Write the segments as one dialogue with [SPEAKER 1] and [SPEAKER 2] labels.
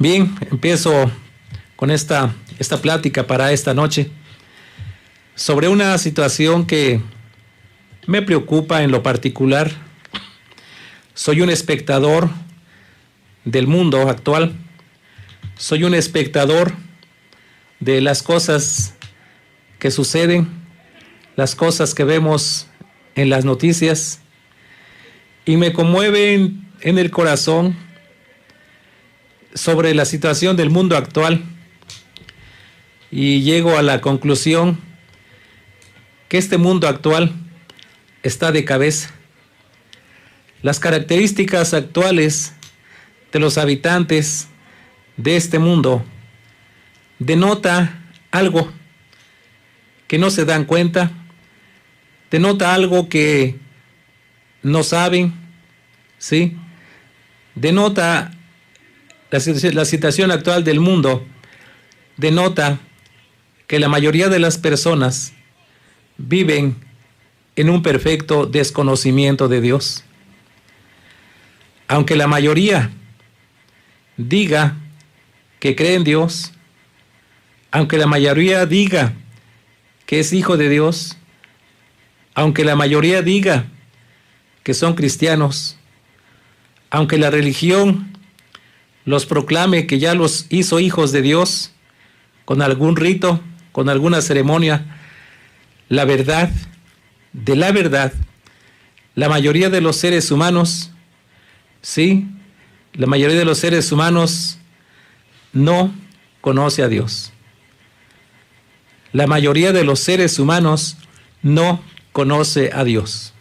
[SPEAKER 1] Bien, empiezo con esta plática para esta noche sobre una situación que me preocupa en lo particular. Soy un espectador del mundo actual, soy un espectador de las cosas que suceden, las cosas que vemos en las noticias, y me conmueven en el corazón sobre la situación del mundo actual, y llego a la conclusión que este mundo actual está de cabeza. Las características actuales de los habitantes de este mundo denota algo que no se dan cuenta, denota algo que no saben, ¿sí? Denota la situación actual del mundo, denota que la mayoría de las personas viven en un perfecto desconocimiento de Dios. Aunque la mayoría diga que cree en Dios, aunque la mayoría diga que es hijo de Dios, aunque la mayoría diga que son cristianos, aunque la religión los proclame que ya los hizo hijos de Dios con algún rito, con alguna ceremonia, la verdad, de la verdad, la mayoría de los seres humanos, sí, la mayoría de los seres humanos no conoce a Dios. La mayoría de los seres humanos no conoce a Dios.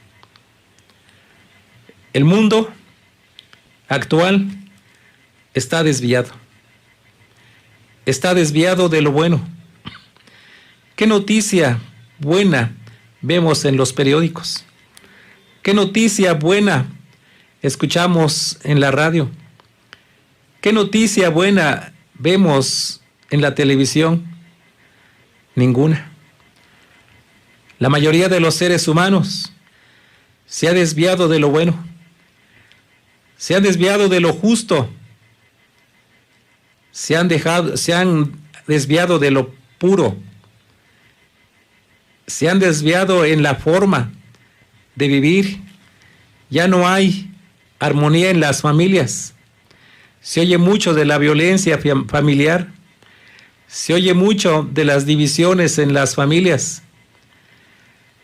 [SPEAKER 1] El mundo actual está desviado de lo bueno. ¿Qué noticia buena vemos en los periódicos? ¿Qué noticia buena escuchamos en la radio? ¿Qué noticia buena vemos en la televisión? Ninguna. La mayoría de los seres humanos se ha desviado de lo bueno, se han desviado de lo justo, se han desviado de lo puro, se han desviado en la forma de vivir. Ya no hay armonía en las familias. Se oye mucho de la violencia familiar, se oye mucho de las divisiones en las familias,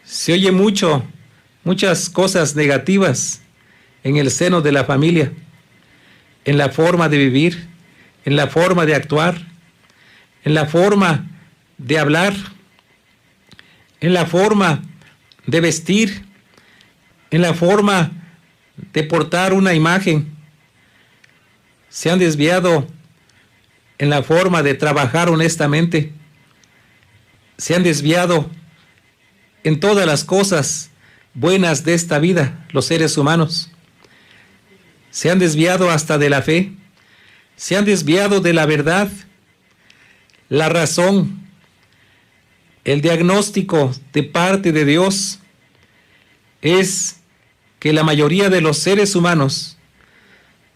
[SPEAKER 1] se oye muchas cosas negativas en el seno de la familia, en la forma de vivir, en la forma de actuar, en la forma de hablar, en la forma de vestir, en la forma de portar una imagen. Se han desviado en la forma de trabajar honestamente. Se han desviado en todas las cosas buenas de esta vida, los seres humanos. Se han desviado hasta de la fe. Se han desviado de la verdad, la razón, el diagnóstico de parte de Dios es que la mayoría de los seres humanos,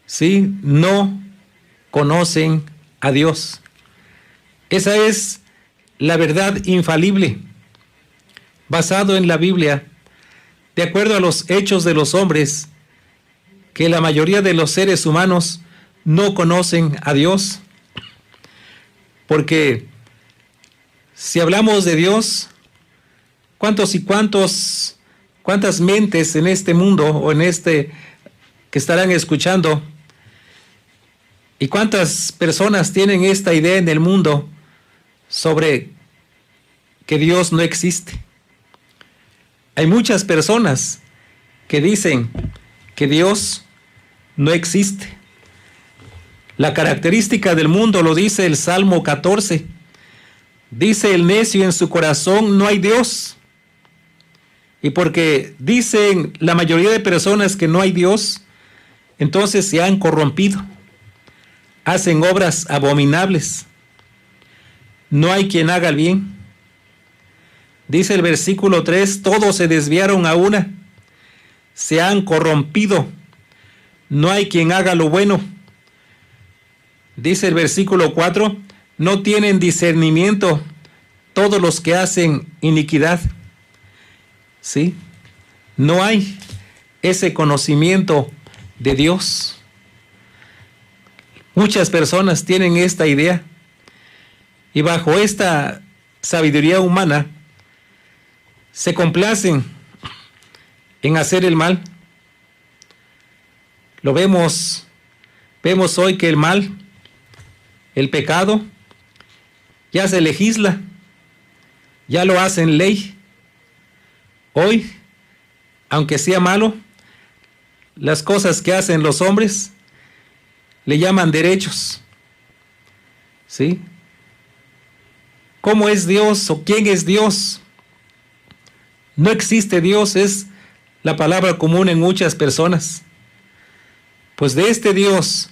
[SPEAKER 1] sí, no conocen a Dios. Esa es la verdad infalible, basado en la Biblia, de acuerdo a los hechos de los hombres, que la mayoría de los seres humanos no conocen a Dios. Porque si hablamos de Dios, ¿cuántas mentes en este mundo o que estarán escuchando, y cuántas personas tienen esta idea en el mundo sobre que Dios no existe? Hay muchas personas que dicen que Dios no existe. La característica del mundo lo dice el Salmo 14. Dice el necio en su corazón: no hay Dios. Y porque dicen la mayoría de personas que no hay Dios, entonces se han corrompido, hacen obras abominables. No hay quien haga el bien. Dice el versículo 3: todos se desviaron a una, se han corrompido, no hay quien haga lo bueno. Dice el versículo 4, no tienen discernimiento todos los que hacen iniquidad. ¿Sí? No hay ese conocimiento de Dios. Muchas personas tienen esta idea y bajo esta sabiduría humana se complacen en hacer el mal. Lo vemos hoy que el mal, el pecado, ya se legisla, ya lo hacen ley. Hoy, aunque sea malo, las cosas que hacen los hombres le llaman derechos. ¿Sí? ¿Cómo es Dios o quién es Dios? No existe Dios, es la palabra común en muchas personas. Pues de este Dios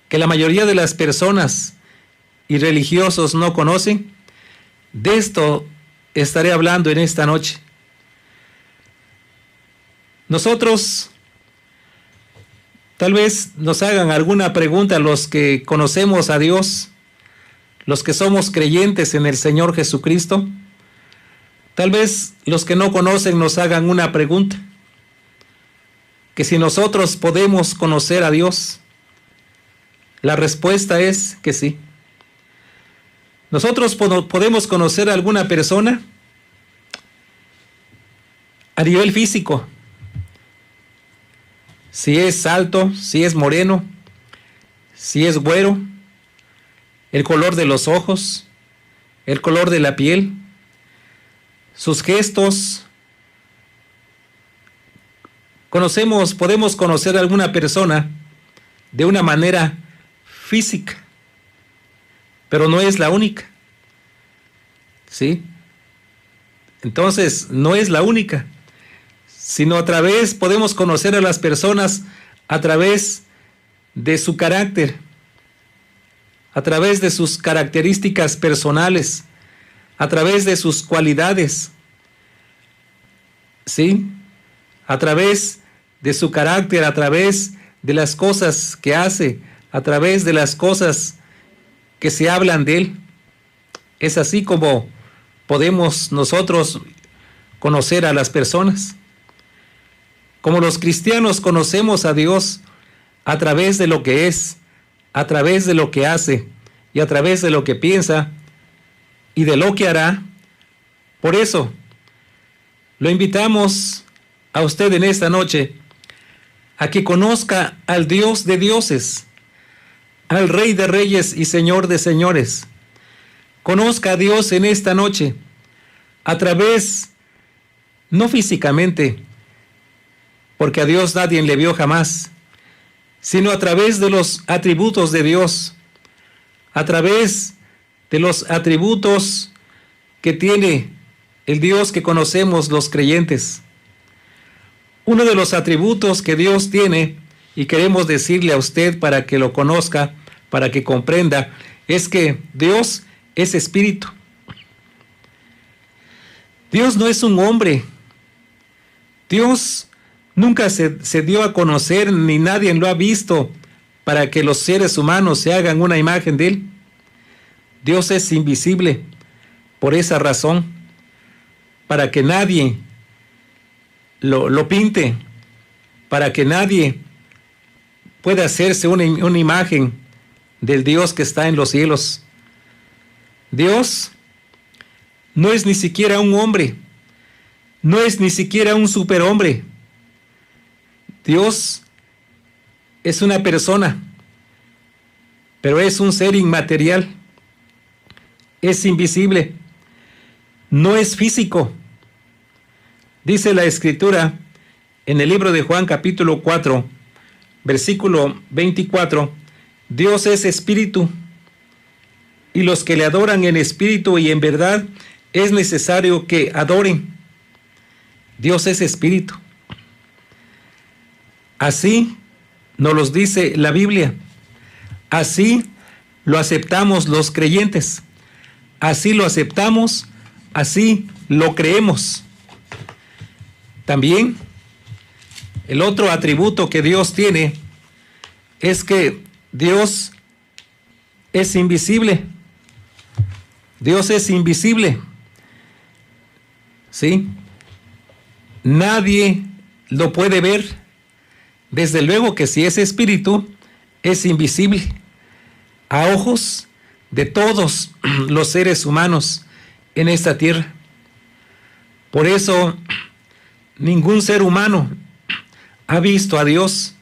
[SPEAKER 1] que la mayoría de las personas y religiosos no conocen, de esto estaré hablando en esta noche. Nosotros, tal vez nos hagan alguna pregunta los que conocemos a Dios, los que somos creyentes en el Señor Jesucristo. Tal vez los que no conocen nos hagan una pregunta, que si nosotros podemos conocer a Dios. La respuesta es que sí. Nosotros podemos conocer a alguna persona a nivel físico. Si es alto, si es moreno, si es güero, el color de los ojos, el color de la piel, sus gestos. Podemos conocer a alguna persona de una manera física, pero no es la única. ¿Sí? Entonces, no es la única, sino podemos conocer a las personas a través de su carácter, a través de sus características personales, a través de sus cualidades, ¿sí? A través de su carácter, a través de las cosas que hace, a través de las cosas que se hablan de él. Es así como podemos nosotros conocer a las personas. Como los cristianos conocemos a Dios a través de lo que es, a través de lo que hace y a través de lo que piensa y de lo que hará. Por eso, lo invitamos a usted en esta noche a que conozca al Dios de dioses, al Rey de reyes y Señor de señores. Conozca a Dios en esta noche a través, no físicamente, porque a Dios nadie le vio jamás, sino a través de los atributos de Dios, a través de los atributos que tiene el Dios que conocemos los creyentes. Uno de los atributos que Dios tiene, y queremos decirle a usted para que lo conozca, para que comprenda, es que Dios es espíritu. Dios no es un hombre. Dios nunca se dio a conocer, ni nadie lo ha visto, para que los seres humanos se hagan una imagen de él. Dios es invisible. Por esa razón, para que nadie lo pinte, para que nadie pueda hacerse una imagen del Dios que está en los cielos. Dios no es ni siquiera un hombre, no es ni siquiera un superhombre. Dios es una persona, pero es un ser inmaterial, es invisible, no es físico. Dice la Escritura en el libro de Juan capítulo 4, versículo 24, Dios es espíritu, y los que le adoran en espíritu y en verdad es necesario que adoren. Dios es espíritu. Así nos los dice la Biblia. Así lo aceptamos los creyentes. Así lo aceptamos, así lo creemos. También el otro atributo que Dios tiene es que Dios es invisible. Dios es invisible. ¿Sí? Nadie lo puede ver. Desde luego que si es espíritu, es invisible a ojos de todos los seres humanos en esta tierra. Por eso, ningún ser humano ha visto a Dios,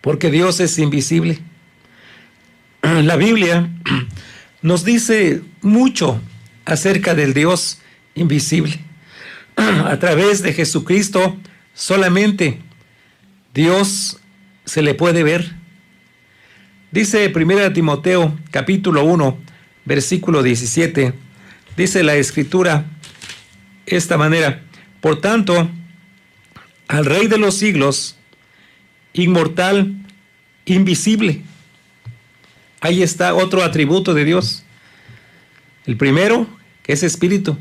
[SPEAKER 1] porque Dios es invisible. La Biblia nos dice mucho acerca del Dios invisible. A través de Jesucristo solamente Dios se le puede ver. Dice 1 Timoteo capítulo 1, versículo 17, dice la Escritura esta manera: por tanto, al Rey de los siglos, inmortal, invisible. Ahí está otro atributo de Dios. El primero, que es espíritu.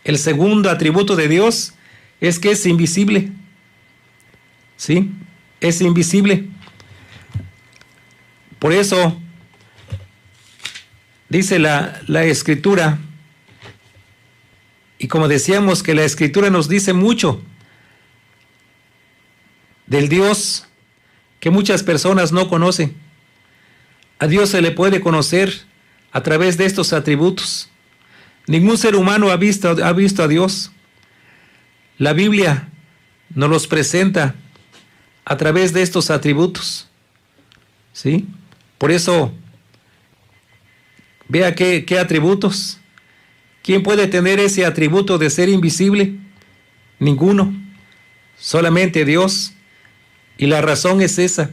[SPEAKER 1] El segundo atributo de Dios es que es invisible. ¿Sí? Es invisible. Por eso dice la Escritura, y como decíamos que la Escritura nos dice mucho del Dios que muchas personas no conocen. A Dios se le puede conocer a través de estos atributos. Ningún ser humano ha visto a Dios. La Biblia nos los presenta a través de estos atributos. ¿Sí? Por eso, vea qué atributos. ¿Quién puede tener ese atributo de ser invisible? Ninguno. Solamente Dios. Y la razón es esa: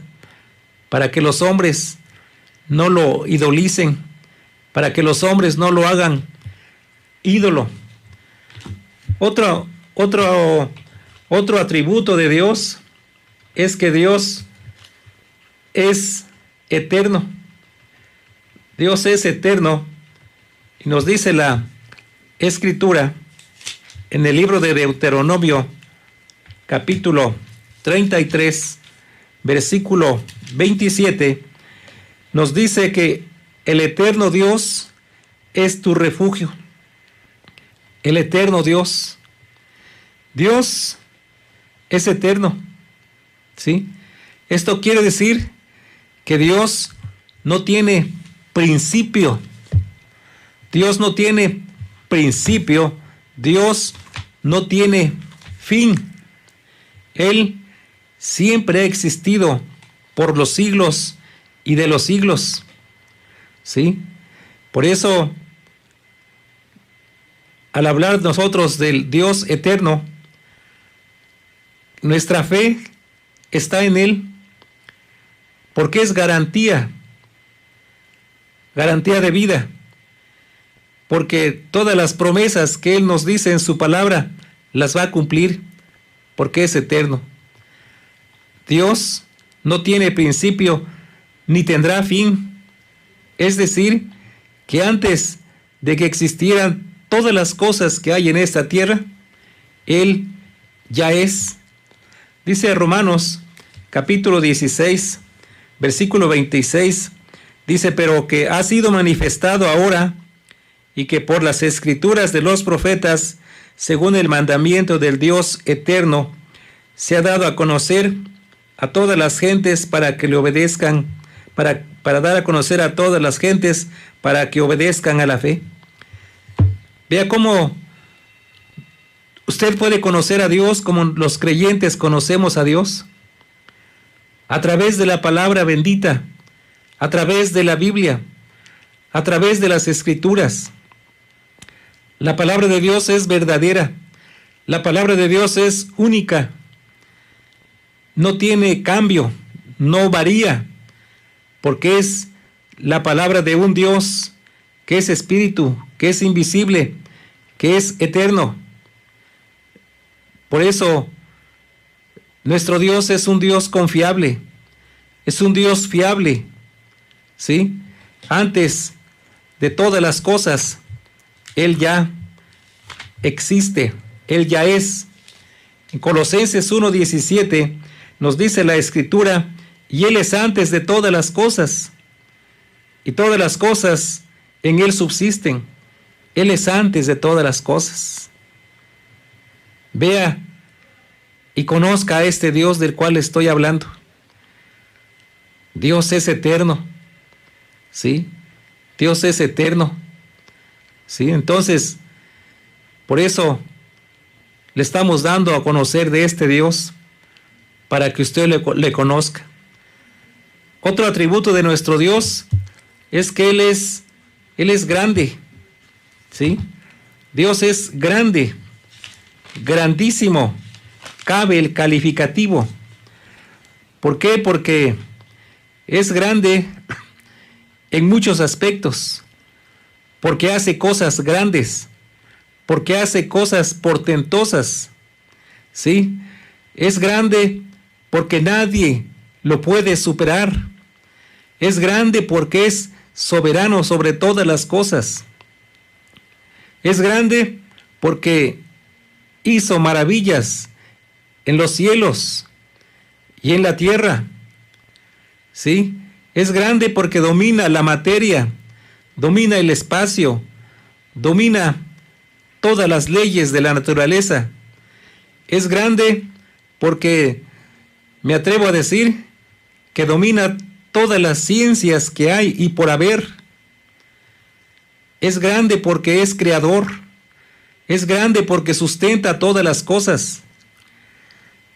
[SPEAKER 1] para que los hombres no lo idolicen, para que los hombres no lo hagan ídolo. Otro atributo de Dios es que Dios es eterno. Dios es eterno, y nos dice la Escritura en el libro de Deuteronomio, capítulo 33, versículo 27, nos dice que el eterno Dios es tu refugio. El eterno Dios. Dios es eterno. ¿Sí? Esto quiere decir que Dios no tiene principio. Dios no tiene principio. Dios no tiene fin. Él siempre ha existido por los siglos y de los siglos. ¿Sí? Por eso, al hablar nosotros del Dios eterno, nuestra fe está en Él, porque es garantía de vida, porque todas las promesas que Él nos dice en su palabra las va a cumplir, porque es eterno. Dios no tiene principio ni tendrá fin. Es decir, que antes de que existieran todas las cosas que hay en esta tierra, Él ya es. Dice Romanos capítulo 16, versículo 26, dice: pero que ha sido manifestado ahora, y que por las escrituras de los profetas, según el mandamiento del Dios eterno, se ha dado a conocer a todas las gentes para que le obedezcan, para dar a conocer a todas las gentes para que obedezcan a la fe. Vea cómo usted puede conocer a Dios como los creyentes conocemos a Dios, a través de la palabra bendita, a través de la Biblia, a través de las Escrituras. La palabra de Dios es verdadera, la palabra de Dios es única, no tiene cambio, no varía, porque es la palabra de un Dios que es espíritu, que es invisible, que es eterno. Por eso, nuestro Dios es un Dios confiable, es un Dios fiable, ¿sí? Antes de todas las cosas, Él ya existe, Él ya es. En Colosenses 1:17 nos dice la Escritura: y Él es antes de todas las cosas. y todas las cosas en Él subsisten. Él es antes de todas las cosas. Vea y conozca a este Dios del cual estoy hablando. Dios es eterno, ¿sí? Dios es eterno, ¿sí? Entonces, por eso le estamos dando a conocer de este Dios, para que usted le conozca. Otro atributo de nuestro Dios es que Él es grande, ¿sí? Dios es grande, grandísimo, cabe el calificativo. ¿Por qué? Porque es grande en muchos aspectos, porque hace cosas grandes, porque hace cosas portentosas, ¿sí? Es grande porque nadie lo puede superar. Es grande porque es soberano sobre todas las cosas. Es grande porque hizo maravillas en los cielos y en la tierra, ¿sí? Es grande porque domina la materia, domina el espacio, domina todas las leyes de la naturaleza. Es grande porque me atrevo a decir que domina todas las ciencias que hay y por haber. Es grande porque es creador. Es grande porque sustenta todas las cosas.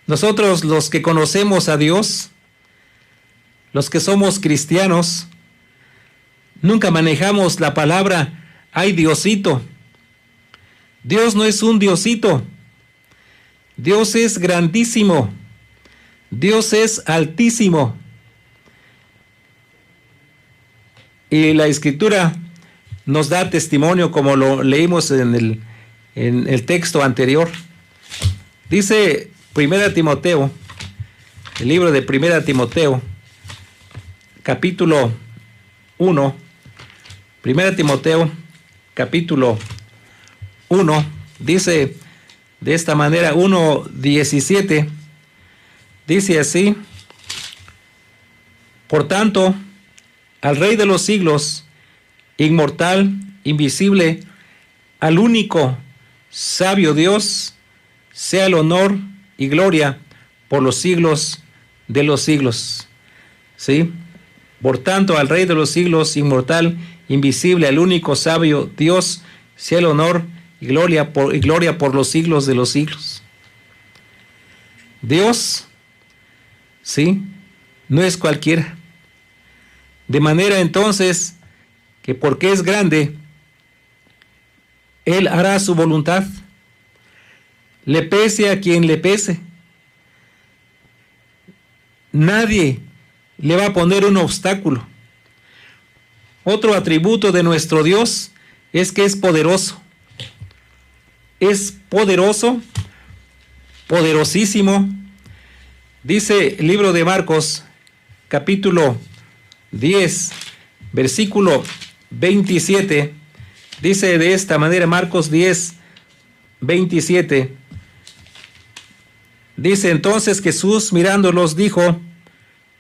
[SPEAKER 1] Nosotros, los que conocemos a Dios, los que somos cristianos, nunca manejamos la palabra "ay Diosito". Dios no es un Diosito. Dios es grandísimo. Dios es altísimo. Y la Escritura nos da testimonio, como lo leímos en el texto anterior. Dice 1 Timoteo, el libro de 1 Timoteo, capítulo 1, 1 Timoteo, capítulo 1, dice de esta manera, 1:17, dice así: por tanto, al Rey de los siglos, inmortal, invisible, al único sabio Dios, sea el honor y gloria por los siglos de los siglos. ¿Sí? Por tanto, al Rey de los siglos, inmortal, invisible, al único sabio Dios, sea el honor y gloria por los siglos de los siglos. Dios, ¿sí?, no es cualquiera. De manera entonces que porque es grande, Él hará su voluntad, le pese a quien le pese. Nadie le va a poner un obstáculo. Otro atributo de nuestro Dios es que es poderoso. Es poderoso, poderosísimo. Dice el libro de Marcos, capítulo 10, versículo 27, dice de esta manera, Marcos 10, 27, dice: entonces Jesús mirándolos dijo: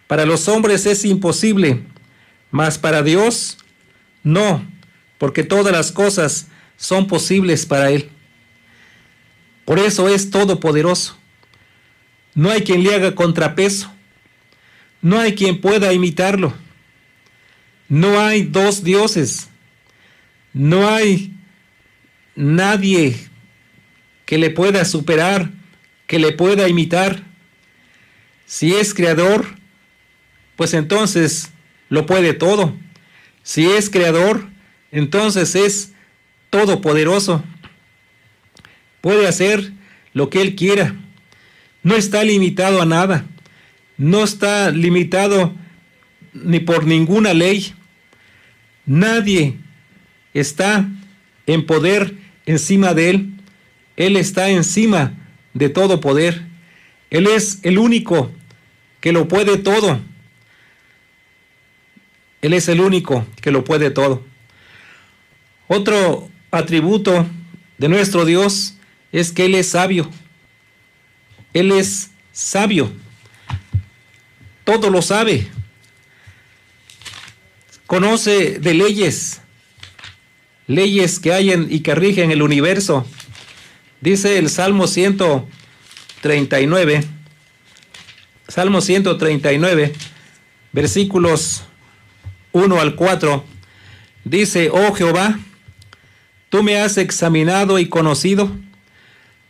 [SPEAKER 1] para los hombres es imposible, mas para Dios no, porque todas las cosas son posibles para Él. Por eso es todopoderoso. No hay quien le haga contrapeso. No hay quien pueda imitarlo. No hay dos dioses. No hay nadie que le pueda superar, que le pueda imitar. Si es creador, pues entonces lo puede todo. Si es creador, entonces es todopoderoso. Puede hacer lo que Él quiera. No está limitado a nada. No está limitado ni por ninguna ley. Nadie está en poder encima de Él. Él está encima de todo poder. Él es el único que lo puede todo. Él es el único que lo puede todo. Otro atributo de nuestro Dios es que Él es sabio. Él es sabio. Todo lo sabe. Conoce de leyes, leyes que hay y que rigen el universo. Dice el Salmo 139, Salmo 139, versículos 1 al 4, dice: Oh Jehová, tú me has examinado y conocido,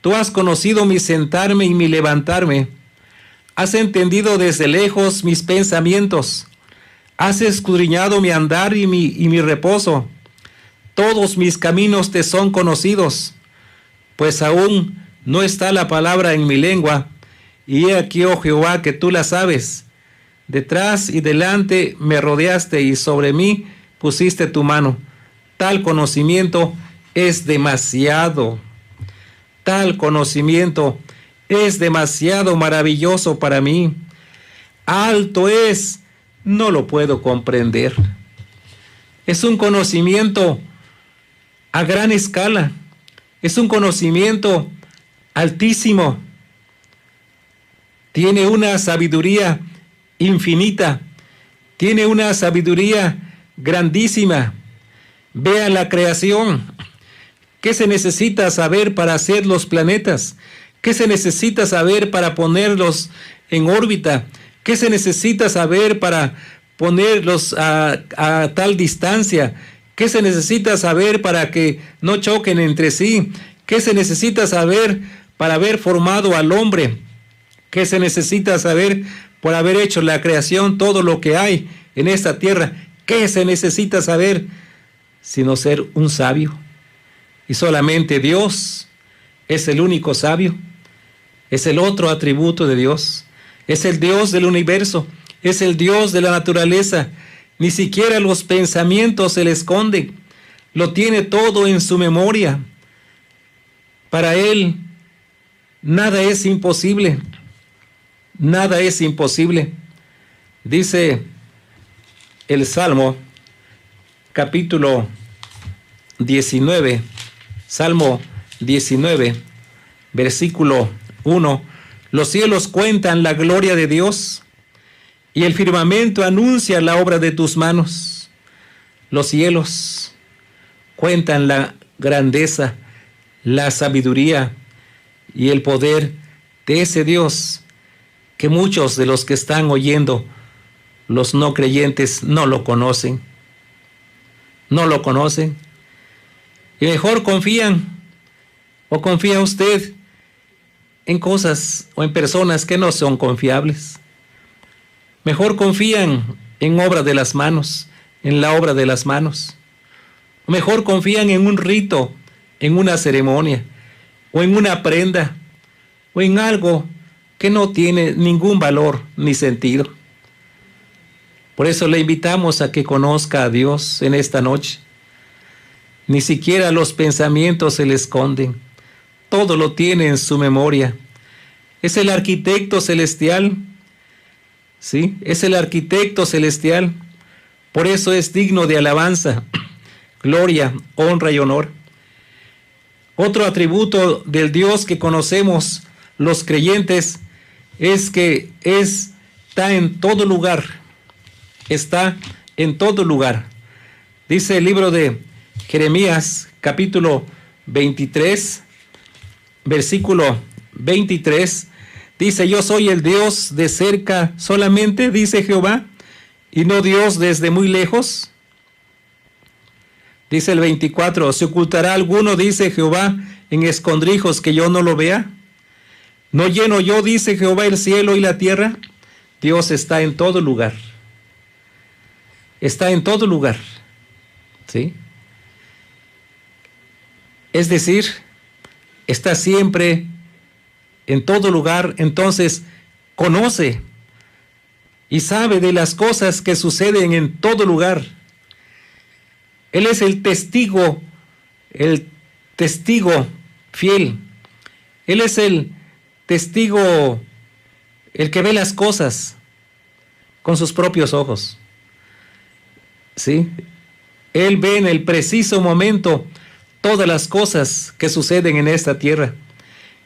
[SPEAKER 1] tú has conocido mi sentarme y mi levantarme, has entendido desde lejos mis pensamientos, has escudriñado mi andar y mi reposo. Todos mis caminos te son conocidos, pues aún no está la palabra en mi lengua, y he aquí, oh Jehová, que tú la sabes. Detrás y delante me rodeaste, y sobre mí pusiste tu mano. Tal conocimiento es demasiado. Tal conocimiento es demasiado maravilloso para mí. Alto es, no lo puedo comprender. Es un conocimiento a gran escala. Es un conocimiento altísimo. Tiene una sabiduría infinita. Tiene una sabiduría grandísima. Vea la creación. ¿Qué se necesita saber para hacer los planetas? ¿Qué se necesita saber para ponerlos en órbita? ¿Qué se necesita saber para ponerlos a tal distancia? ¿Qué se necesita saber para que no choquen entre sí? ¿Qué se necesita saber para haber formado al hombre? ¿Qué se necesita saber por haber hecho la creación, todo lo que hay en esta tierra? ¿Qué se necesita saber sino ser un sabio? Y solamente Dios es el único sabio. Es el otro atributo de Dios. Es el Dios del universo. Es el Dios de la naturaleza. Ni siquiera los pensamientos se le esconden. Lo tiene todo en su memoria. Para Él nada es imposible. Nada es imposible. Dice el Salmo, capítulo 19, Salmo 19, versículo 1. Los cielos cuentan la gloria de Dios, y el firmamento anuncia la obra de tus manos. Los cielos cuentan la grandeza, la sabiduría y el poder de ese Dios que muchos de los que están oyendo, los no creyentes, no lo conocen. No lo conocen. Y mejor confían, o confía usted en cosas o en personas que no son confiables. Mejor confían en obra de las manos, en la obra de las manos. Mejor confían en un rito, en una ceremonia, o en una prenda, o en algo que no tiene ningún valor ni sentido. Por eso le invitamos a que conozca a Dios en esta noche. Ni siquiera los pensamientos se le esconden. Todo lo tiene en su memoria. Es el arquitecto celestial. ¿Sí? Es el arquitecto celestial. Por eso es digno de alabanza, gloria, honra y honor. Otro atributo del Dios que conocemos los creyentes es que está en todo lugar. Está en todo lugar. Dice el libro de Jeremías, capítulo 23, versículo 23, dice: yo soy el Dios de cerca solamente, dice Jehová, y no Dios desde muy lejos. Dice el 24, ¿se ocultará alguno, dice Jehová, en escondrijos que yo no lo vea? ¿No lleno yo, dice Jehová, el cielo y la tierra? Dios está en todo lugar. Está en todo lugar. ¿Sí? Es decir, está siempre en todo lugar. Entonces conoce y sabe de las cosas que suceden en todo lugar. Él es el testigo fiel. Él es el testigo, el que ve las cosas con sus propios ojos. ¿Sí? Él ve en el preciso momento todas las cosas que suceden en esta tierra.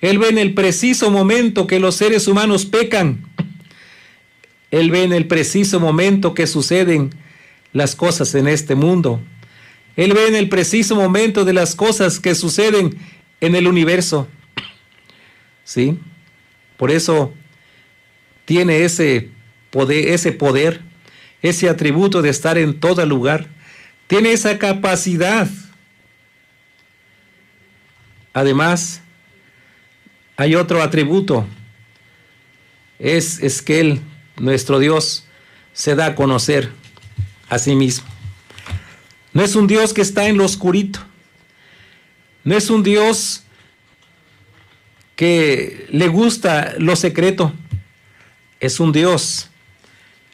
[SPEAKER 1] Él ve en el preciso momento que los seres humanos pecan. Él ve en el preciso momento que suceden las cosas en este mundo. Él ve en el preciso momento de las cosas que suceden en el universo. ¿Sí? Por eso tiene ese poder, ese atributo de estar en todo lugar. Tiene esa capacidad. Además, hay otro atributo. Es que Él, nuestro Dios, se da a conocer a sí mismo. No es un Dios que está en lo oscurito. No es un Dios que le gusta lo secreto. Es un Dios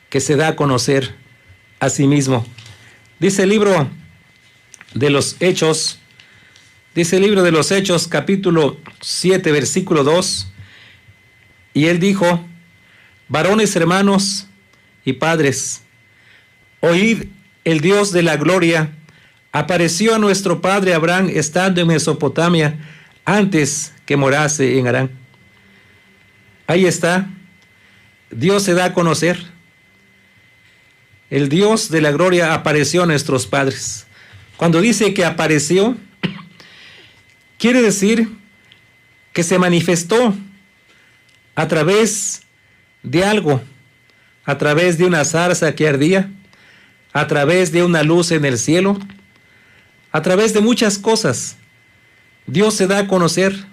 [SPEAKER 1] que se da a conocer a sí mismo. Dice el libro de los Hechos, capítulo 7, versículo 2, y él dijo: varones, hermanos y padres, oíd, el Dios de la gloria apareció a nuestro padre Abraham estando en Mesopotamia antes que morase en Harán. Ahí está. Dios se da a conocer. El Dios de la gloria apareció a nuestros padres. Cuando dice que apareció, quiere decir que se manifestó a través de algo, a través de una zarza que ardía, a través de una luz en el cielo, a través de muchas cosas. Dios se da a conocer.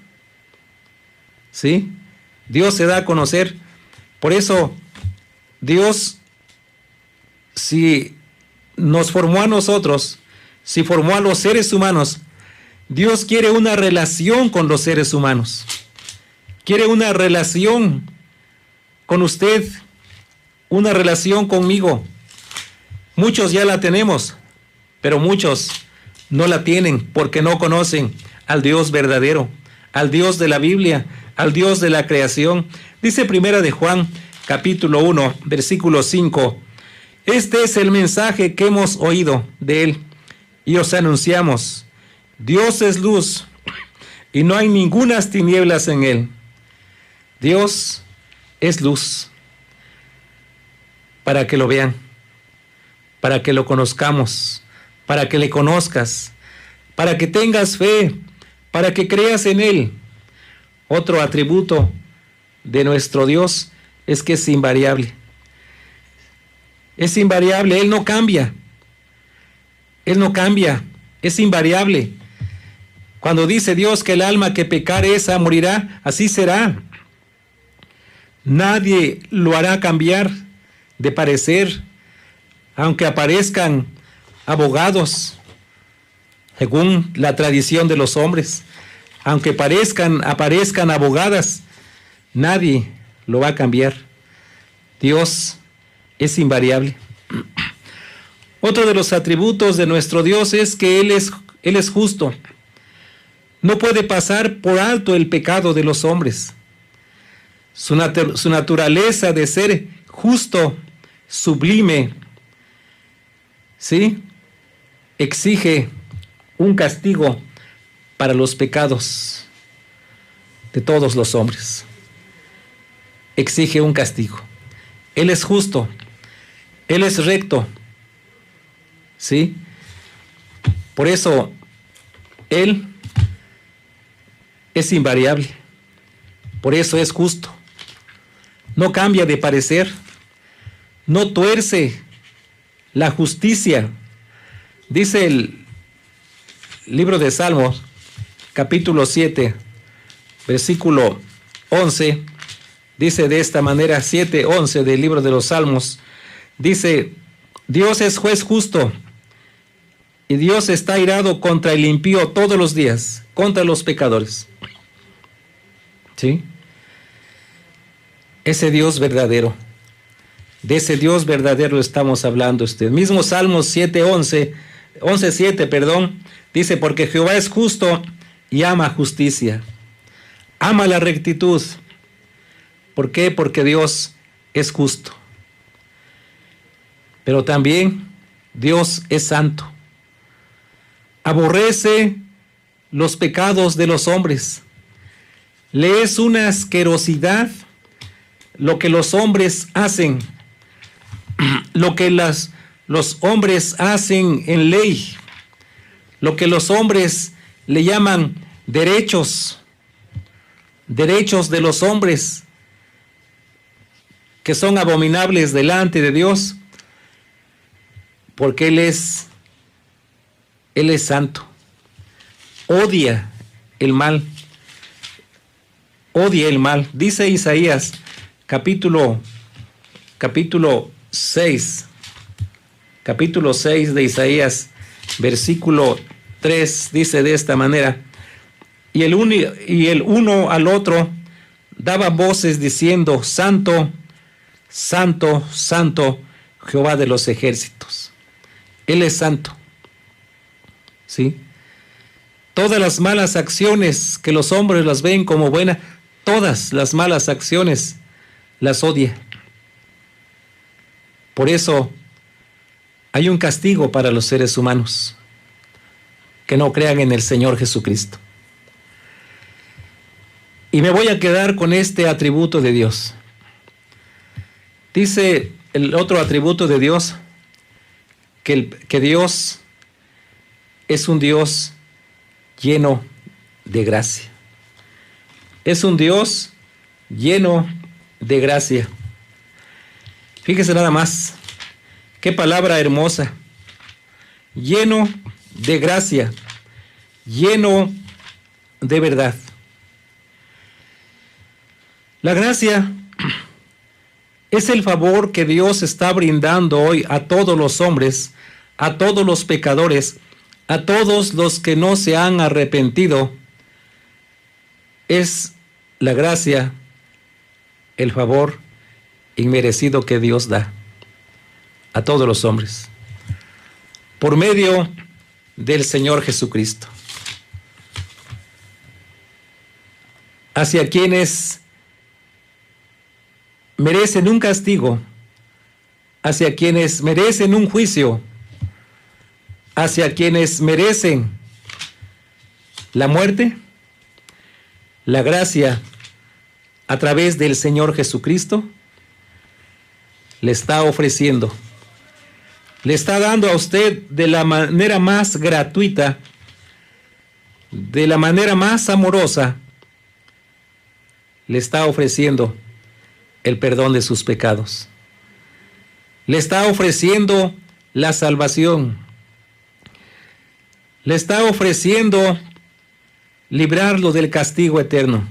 [SPEAKER 1] ¿Sí? Dios se da a conocer. Por eso, Dios, si nos formó a nosotros, si formó a los seres humanos, Dios quiere una relación con los seres humanos. Quiere una relación con usted, una relación conmigo. Muchos ya la tenemos, pero muchos no la tienen porque no conocen al Dios verdadero, al Dios de la Biblia, al Dios de la creación. Dice Primera de Juan, capítulo 1, versículo 5. Este es el mensaje que hemos oído de Él y os anunciamos. Dios es luz y no hay ningunas tinieblas en Él. Dios es luz. Para que lo vean, para que lo conozcamos, para que le conozcas, para que tengas fe, para que creas en Él. Otro atributo de nuestro Dios es que es invariable. Es invariable, Él no cambia. Él no cambia, es invariable. Cuando dice Dios que el alma que pecare esa morirá, así será. Nadie lo hará cambiar de parecer, aunque aparezcan abogados, según la tradición de los hombres, aunque aparezcan abogadas, nadie lo va a cambiar. Dios es invariable. Otro de los atributos de nuestro Dios es que Él es justo. No puede pasar por alto el pecado de los hombres. Su naturaleza de ser justo, sublime, ¿sí?, exige un castigo para los pecados de todos los hombres. Exige un castigo. Él es justo, Él es recto, ¿sí? Por eso, Él es invariable, por eso es justo. No cambia de parecer, no tuerce la justicia. Dice el libro de Salmos, capítulo 7, versículo 11, dice de esta manera, 7:11 del libro de los Salmos, dice: Dios es juez justo, y Dios está airado contra el impío todos los días, contra los pecadores. ¿Sí? Ese Dios verdadero, de ese Dios verdadero estamos hablando usted. Mismo Salmos 11:7, dice: porque Jehová es justo y ama justicia, ama la rectitud. ¿Por qué? Porque Dios es justo. Pero también Dios es santo. Aborrece los pecados de los hombres. Le es una asquerosidad lo que los hombres hacen, lo que los hombres hacen en ley, lo que los hombres le llaman derechos de los hombres, que son abominables delante de Dios, porque Él es santo. Odia el mal. Dice Isaías, capítulo 6 de Isaías, versículo 3, dice de esta manera: y el uno al otro daba voces diciendo: Santo, santo, santo, Jehová de los ejércitos. Él es santo. ¿Sí? Todas las malas acciones que los hombres las ven como buenas, todas las malas acciones las odia. Por eso hay un castigo para los seres humanos que no crean en el Señor Jesucristo. Y me voy a quedar con este atributo de Dios. Dice el otro atributo de Dios, que Dios es un Dios lleno de gracia. Es un Dios lleno de gracia. Fíjese nada más, qué palabra hermosa. Lleno de gracia, lleno de verdad. La gracia es el favor que Dios está brindando hoy a todos los hombres, a todos los pecadores, a todos los que no se han arrepentido. Es la gracia, el favor inmerecido que Dios da a todos los hombres por medio del Señor Jesucristo. Hacia quienes merecen un castigo, hacia quienes merecen un juicio, hacia quienes merecen la muerte, la gracia a través del Señor Jesucristo le está ofreciendo, le está dando a usted de la manera más gratuita, de la manera más amorosa, le está ofreciendo el perdón de sus pecados. Le está ofreciendo la salvación. Le está ofreciendo librarlo del castigo eterno,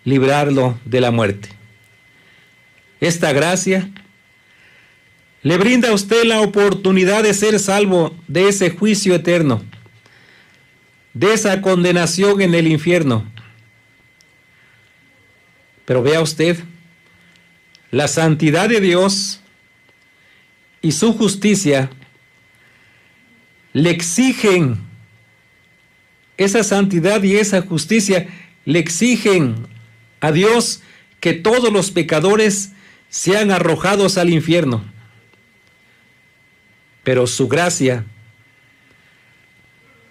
[SPEAKER 1] librarlo de la muerte. Esta gracia le brinda a usted la oportunidad de ser salvo de ese juicio eterno, de esa condenación en el infierno. Pero vea usted, la santidad de Dios y su justicia le exigen, esa santidad y esa justicia le exigen a Dios que todos los pecadores sean arrojados al infierno. Pero su gracia,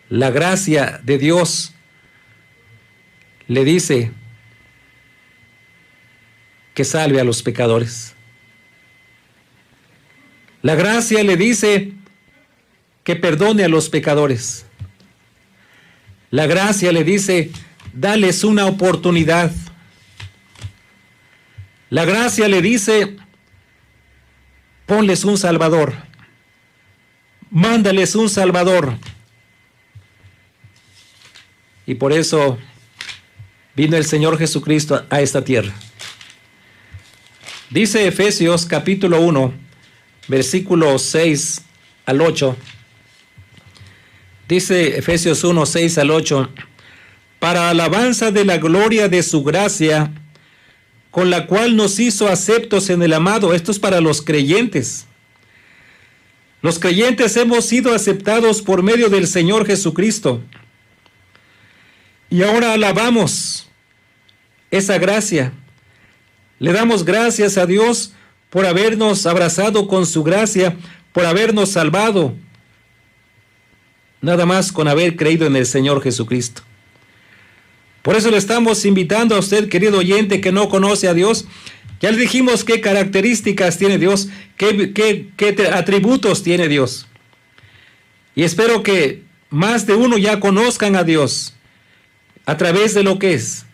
[SPEAKER 1] la gracia de Dios, le dice que salve a los pecadores. La gracia le dice que perdone a los pecadores. La gracia le dice, dales una oportunidad. La gracia le dice, ponles un Salvador. Mándales un Salvador. Y por eso vino el Señor Jesucristo a esta tierra. Dice Efesios capítulo 1, versículos 6 al 8. Dice Efesios 1, 6 al 8. Para alabanza de la gloria de su gracia, con la cual nos hizo aceptos en el amado. Esto es para los creyentes. Los creyentes hemos sido aceptados por medio del Señor Jesucristo. Y ahora alabamos esa gracia. Le damos gracias a Dios por habernos abrazado con su gracia, por habernos salvado. Nada más con haber creído en el Señor Jesucristo. Por eso le estamos invitando a usted, querido oyente, que no conoce a Dios, Ya les dijimos qué características tiene Dios, qué atributos tiene Dios. Y espero que más de uno ya conozcan a Dios a través de lo que es.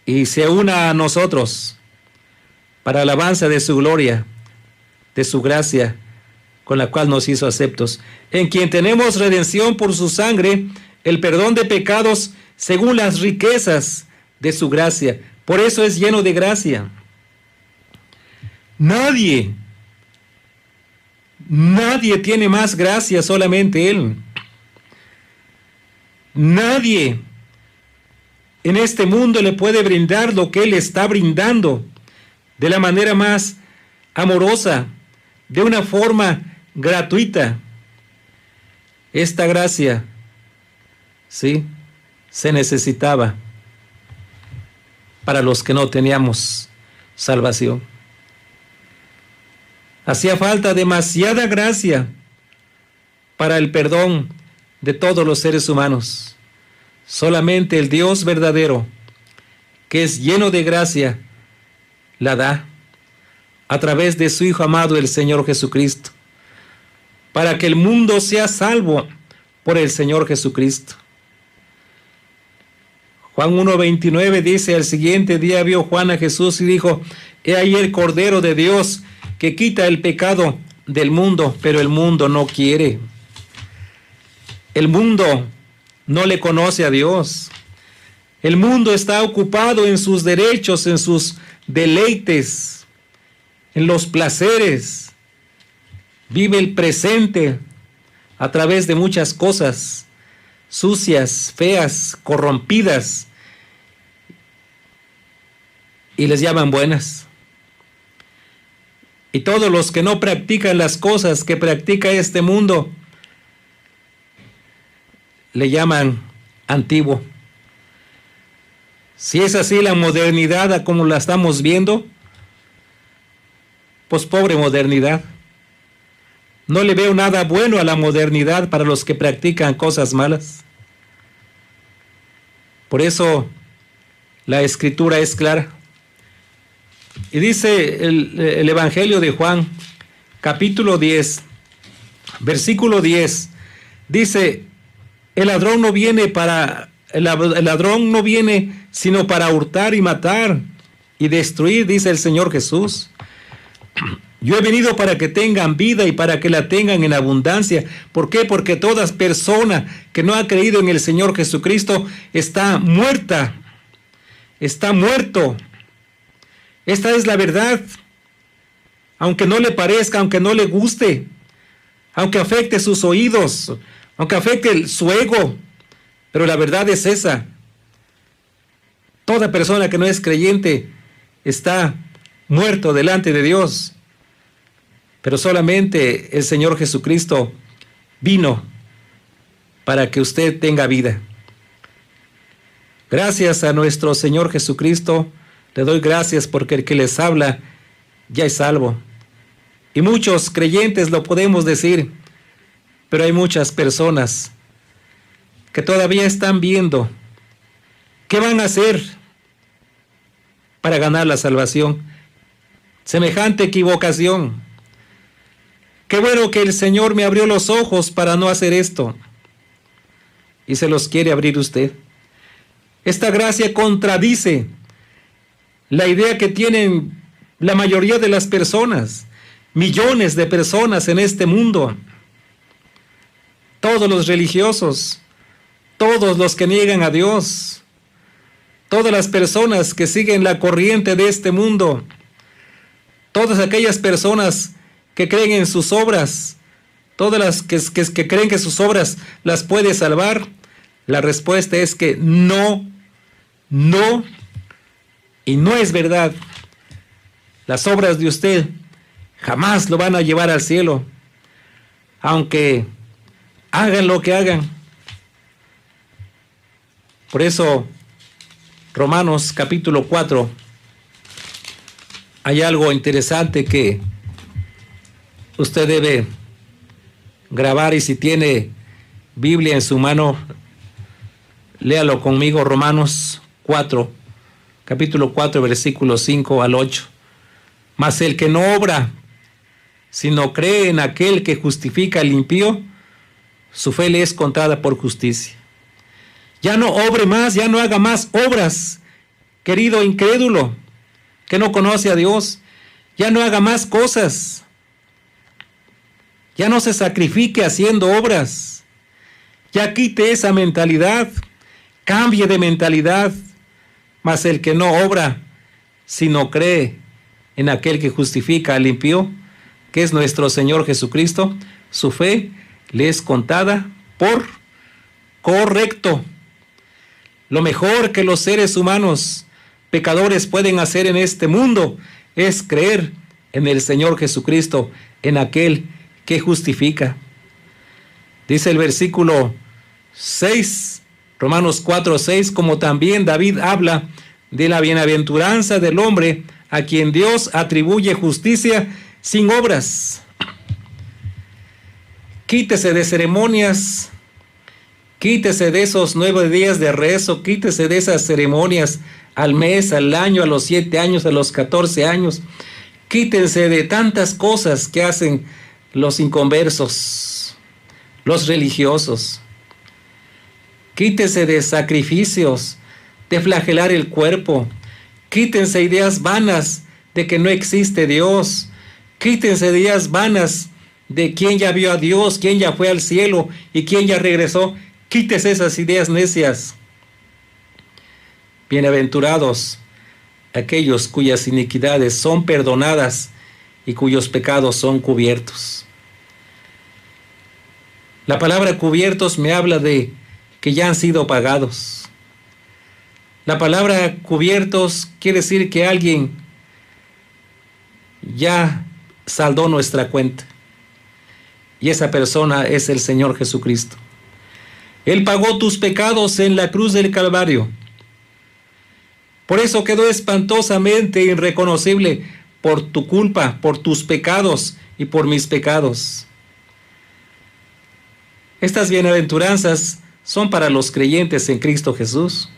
[SPEAKER 1] Y se una a nosotros para alabanza de su gloria, de su gracia, con la cual nos hizo aceptos, en quien tenemos redención por su sangre, el perdón de pecados según las riquezas de su gracia. Por eso es lleno de gracia. Nadie tiene más gracia, solamente Él. Nadie en este mundo le puede brindar lo que Él está brindando de la manera más amorosa, de una forma gratuita. Esta gracia, sí, se necesitaba para los que no teníamos salvación. Hacía falta demasiada gracia para el perdón de todos los seres humanos. Solamente el Dios verdadero, que es lleno de gracia, la da a través de su Hijo amado, el Señor Jesucristo, para que el mundo sea salvo por el Señor Jesucristo. Juan 1:29 dice: al siguiente día vio Juan a Jesús y dijo: he ahí el Cordero de Dios que quita el pecado del mundo. Pero el mundo no quiere. El mundo no le conoce a Dios. El mundo está ocupado en sus derechos, en sus deleites, en los placeres. Vive el presente a través de muchas cosas sucias, feas, corrompidas, y les llaman buenas. Y todos los que no practican las cosas que practica este mundo, le llaman antiguo. Si es así la modernidad como la estamos viendo, pues pobre modernidad. No le veo nada bueno a la modernidad para los que practican cosas malas. Por eso la Escritura es clara. Y dice el Evangelio de Juan, capítulo 10, versículo 10, dice: el ladrón no viene sino para hurtar y matar y destruir, dice el Señor Jesús. Yo he venido para que tengan vida y para que la tengan en abundancia. ¿Por qué? Porque toda persona que no ha creído en el Señor Jesucristo está muerta, está muerto. Esta es la verdad. Aunque no le parezca, aunque no le guste, aunque afecte sus oídos, aunque afecte su ego, pero la verdad es esa. Toda persona que no es creyente está muerto delante de Dios. Pero solamente el Señor Jesucristo vino para que usted tenga vida. Gracias a nuestro Señor Jesucristo, le doy gracias porque el que les habla ya es salvo. Y muchos creyentes lo podemos decir, pero hay muchas personas que todavía están viendo qué van a hacer para ganar la salvación. Semejante equivocación. Qué bueno que el Señor me abrió los ojos para no hacer esto. Y se los quiere abrir usted. Esta gracia contradice la idea que tienen la mayoría de las personas, millones de personas en este mundo. Todos los religiosos, todos los que niegan a Dios, todas las personas que siguen la corriente de este mundo, todas aquellas personas que creen en sus obras, todas las que creen que sus obras las puede salvar, la respuesta es que no, y no es verdad. Las obras de usted jamás lo van a llevar al cielo, aunque hagan lo que hagan. Por eso, Romanos capítulo 4, hay algo interesante que usted debe grabar, y si tiene Biblia en su mano, léalo conmigo. Romanos 4, capítulo 4, versículos 5 al 8. Mas el que no obra, sino cree en aquel que justifica al impío, su fe le es contada por justicia. Ya no obre más, ya no haga más obras, querido incrédulo, que no conoce a Dios. Ya no haga más cosas. Ya no se sacrifique haciendo obras. Ya quite esa mentalidad. Cambie de mentalidad. Mas el que no obra, sino cree en aquel que justifica al impío, que es nuestro Señor Jesucristo, su fe le es contada por correcto. Lo mejor que los seres humanos pecadores pueden hacer en este mundo es creer en el Señor Jesucristo, en aquel que justifica. Dice el versículo 6, Romanos 4, 6, como también David habla de la bienaventuranza del hombre a quien Dios atribuye justicia sin obras. Quítese de ceremonias, quítese de esos 9 días de rezo, quítese de esas ceremonias al mes, al año, a los 7 años, a los 14 años. Quítense de tantas cosas que hacen los inconversos, los religiosos. Quítese de sacrificios, de flagelar el cuerpo. Quítense ideas vanas de que no existe Dios. Quítense de ideas vanas de quién ya vio a Dios, quién ya fue al cielo y quién ya regresó. Quítese esas ideas necias. Bienaventurados aquellos cuyas iniquidades son perdonadas y cuyos pecados son cubiertos. La palabra cubiertos me habla de que ya han sido pagados. La palabra cubiertos quiere decir que alguien ya saldó nuestra cuenta. Y esa persona es el Señor Jesucristo. Él pagó tus pecados en la cruz del Calvario. Por eso quedó espantosamente irreconocible por tu culpa, por tus pecados y por mis pecados. Estas bienaventuranzas son para los creyentes en Cristo Jesús.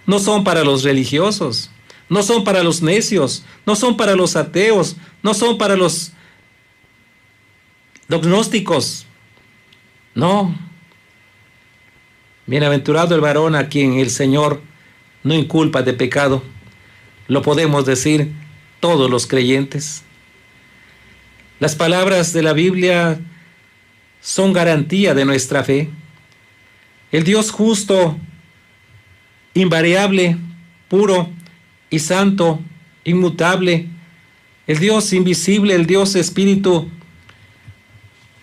[SPEAKER 1] No son para los religiosos, no son para los necios, no son para los ateos, no son para los gnósticos. No. Bienaventurado el varón a quien el Señor no inculpa de pecado. Lo podemos decir todos los creyentes. Las palabras de la Biblia son garantía de nuestra fe. El Dios justo, invariable, puro y santo, inmutable, el Dios invisible, el Dios espíritu,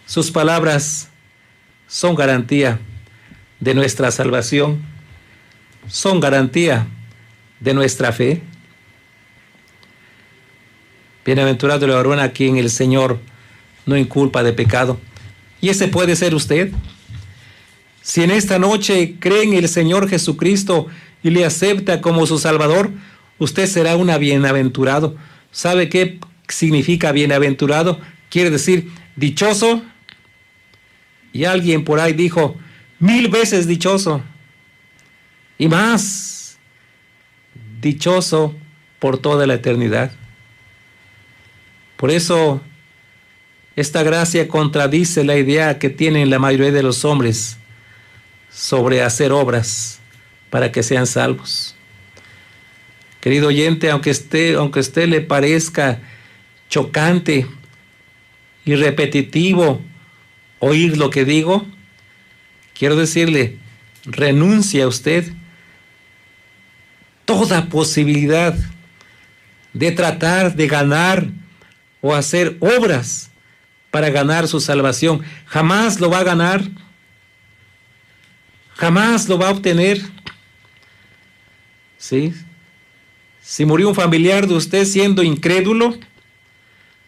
[SPEAKER 1] sus palabras son garantía de nuestra salvación, son garantía de nuestra fe. Bienaventurado el varón a quien el Señor no inculpa de pecado. Y ese puede ser usted. Si en esta noche cree en el Señor Jesucristo y le acepta como su Salvador, usted será un bienaventurado. ¿Sabe qué significa bienaventurado? Quiere decir dichoso. Y alguien por ahí dijo, 1000 veces dichoso. Y más, dichoso por toda la eternidad. Por eso, esta gracia contradice la idea que tienen la mayoría de los hombres sobre hacer obras para que sean salvos. Querido oyente, aunque a usted le parezca chocante y repetitivo oír lo que digo, quiero decirle, renuncia usted toda posibilidad de tratar de ganar o hacer obras para ganar su salvación. Jamás lo va a ganar. Jamás lo va a obtener. ¿Sí? Si murió un familiar de usted siendo incrédulo,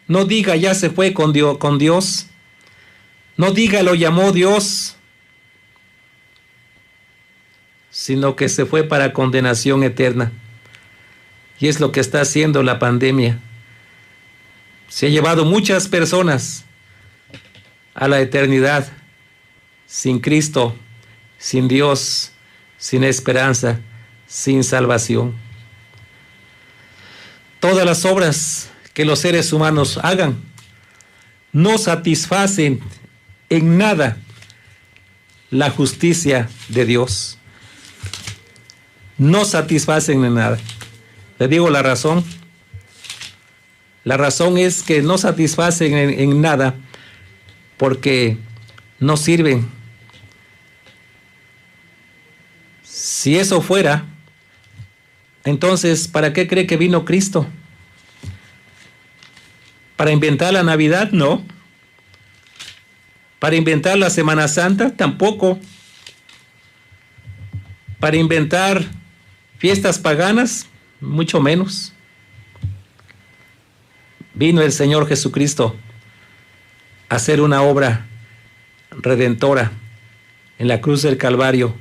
[SPEAKER 1] no diga ya se fue con Dios. No diga lo llamó Dios, sino que se fue para condenación eterna. Y es lo que está haciendo la pandemia. Se ha llevado muchas personas a la eternidad sin Cristo, sin Dios, sin esperanza, sin salvación. Todas las obras que los seres humanos hagan no satisfacen en nada la justicia de Dios. No satisfacen en nada. Le digo la razón. La razón es que no satisfacen en nada porque no sirven. Si eso fuera, entonces, ¿para qué cree que vino Cristo? ¿Para inventar la Navidad? No. ¿Para inventar la Semana Santa? Tampoco. ¿Para inventar fiestas paganas? Mucho menos. Vino el Señor Jesucristo a hacer una obra redentora en la cruz del Calvario.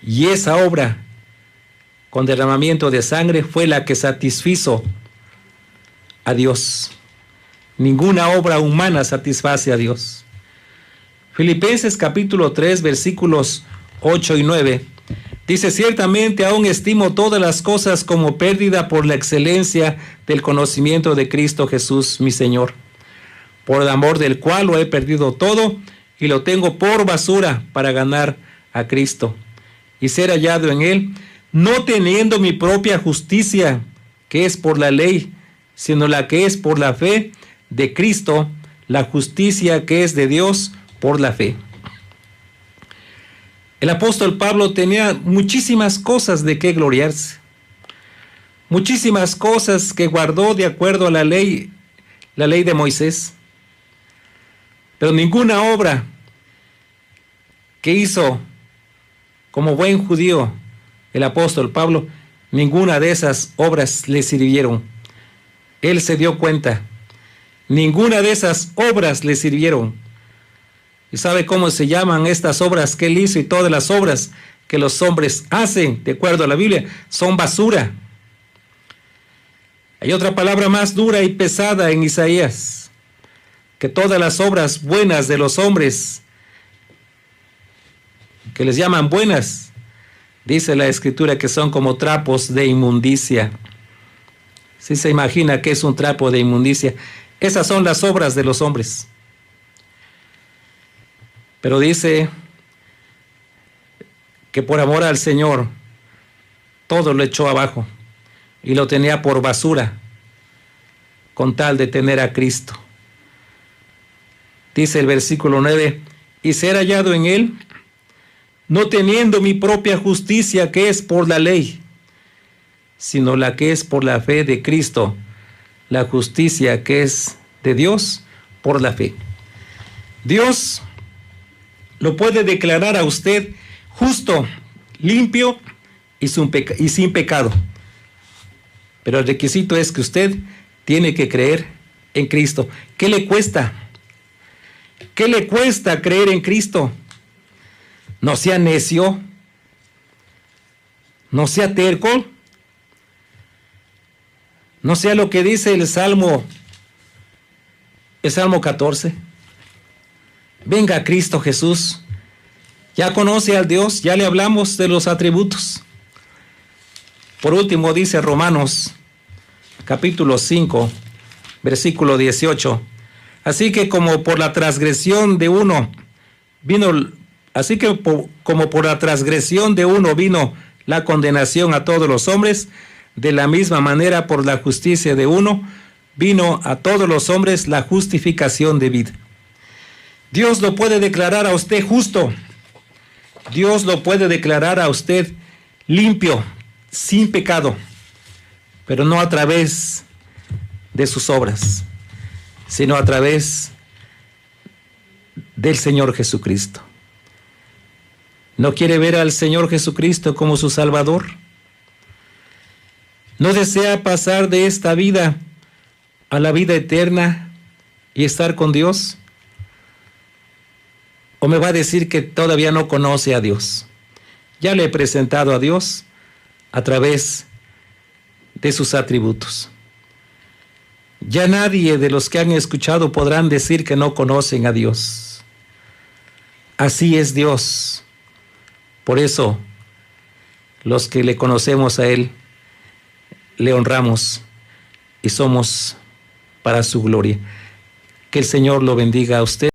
[SPEAKER 1] Y esa obra, con derramamiento de sangre, fue la que satisfizo a Dios. Ninguna obra humana satisface a Dios. Filipenses capítulo 3, versículos 8 y 9, dice: ciertamente aún estimo todas las cosas como pérdida por la excelencia del conocimiento de Cristo Jesús, mi Señor, por el amor del cual lo he perdido todo y lo tengo por basura para ganar a Cristo y ser hallado en Él, no teniendo mi propia justicia, que es por la ley, sino la que es por la fe de Cristo, la justicia que es de Dios por la fe. El apóstol Pablo tenía muchísimas cosas de qué gloriarse, muchísimas cosas que guardó de acuerdo a la ley de Moisés, pero ninguna obra que hizo como buen judío el apóstol Pablo, ninguna de esas obras le sirvieron. Él se dio cuenta, ninguna de esas obras le sirvieron. ¿Y sabe cómo se llaman estas obras que él hizo? Y todas las obras que los hombres hacen, de acuerdo a la Biblia, son basura. Hay otra palabra más dura y pesada en Isaías, que todas las obras buenas de los hombres, que les llaman buenas, dice la Escritura que son como trapos de inmundicia. Si se imagina que es un trapo de inmundicia, esas son las obras de los hombres. Pero dice que por amor al Señor todo lo echó abajo y lo tenía por basura con tal de tener a Cristo. Dice el versículo 9: y ser hallado en Él, no teniendo mi propia justicia que es por la ley, sino la que es por la fe de Cristo, la justicia que es de Dios por la fe. Dios lo puede declarar a usted justo, limpio y sin pecado. Pero el requisito es que usted tiene que creer en Cristo. ¿Qué le cuesta? ¿Qué le cuesta creer en Cristo? No sea necio, no sea terco, no sea lo que dice el Salmo 14. Venga a Cristo Jesús. Ya conoce al Dios, ya le hablamos de los atributos. Por último dice Romanos capítulo 5, versículo 18. Así que como por la transgresión de uno vino la condenación a todos los hombres, de la misma manera por la justicia de uno vino a todos los hombres la justificación de vida. Dios lo puede declarar a usted justo. Dios lo puede declarar a usted limpio, sin pecado, pero no a través de sus obras, sino a través del Señor Jesucristo. ¿No quiere ver al Señor Jesucristo como su Salvador? ¿No desea pasar de esta vida a la vida eterna y estar con Dios? ¿O me va a decir que todavía no conoce a Dios? Ya le he presentado a Dios a través de sus atributos. Ya nadie de los que han escuchado podrán decir que no conocen a Dios. Así es Dios. Por eso, los que le conocemos a Él, le honramos y somos para su gloria. Que el Señor lo bendiga a usted.